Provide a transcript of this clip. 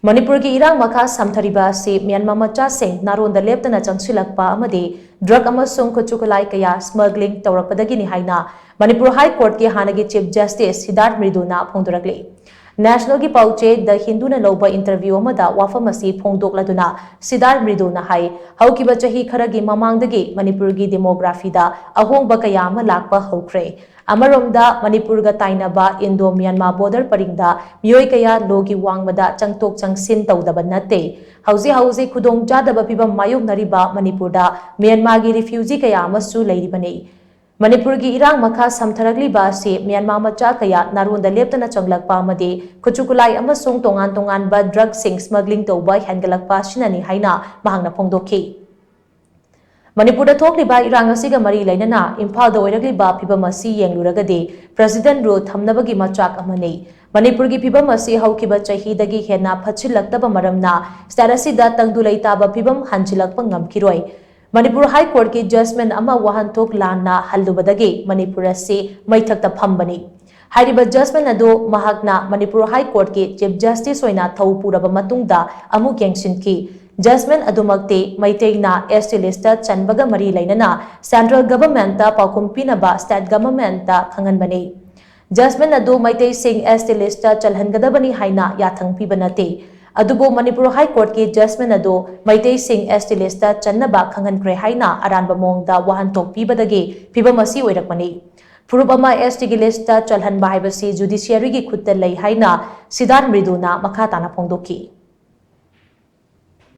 Manipur ki Irang Makha Shamthariba Asi Myanmar Macha Shing Naron Da Leptana Changshillakpa AMADI drug AMASUNG KHUTSHU-KHUTLAI kaya smuggling TOURAKPADAGINI HAINA Manipur High Court ki HANNAGI Chief Justice SIDDHARTH MRIDUL na PHONGDORAKLI National ki pauche the Hindu na loba interview amada wafam asi phongdokladuna SIDDHARTH MRIDUL na hai haukiba chahi kharagi mamangdagi Manipur gi demography da ahongba kaya ama lakpa hokre Amaromda Manipur ga tainaba Indo-Myanmar border paringda miyoi kaya logi wangmada changtok changsin tawdaba nate hauzi khudong jadaba pibam mayok nariba Manipur da Myanmar gi refugee kaya amasu leiribane Manipur ki Irang Makha Shamthariba Asi Myanmar Macha kaya Naron Da Leptana Changlakpa AMADI KHUTSHU-KHUTLAI AMASUNG tongan ba drug sing smuggling tawba hengalakpa sinani haina mahangna phongdokhi Manipur da thokliba Irang asiga mari lainana Imphal da oiragliba phibam asi yengluragadi President Rule thamnabagi machak amani Manipur gi phibam asi haukiba chahi dagi hena phachillaktaba maramna starasida tangdulaitaba phibam hanchilakpa ngamkiroi Manipur High Court ki judgment ama wahantok lana hallubadagi Manipur asi maithakta phambani Hariba judgment ado mahakna Manipur High Court ki Chief Justice oina thau puraba matungda amuk yengsinki judgment adumakte maiteina ST list chanbaga mari lainana central government ta paukumpina ba state government ta khanganbani judgment ado maitei sing ST list chalhangadabani haina yathang pibanate adubo Manipur High Court ki judgment ado maitei sing ST list channaba khangankre haina aranba mongda wahantok pibadagi pibamasi oirakmani Purubama ST gi list chalhanba haibasi judiciary gi khutta lei haina SIDDHARTH MRIDUL na makha tana phongdokhi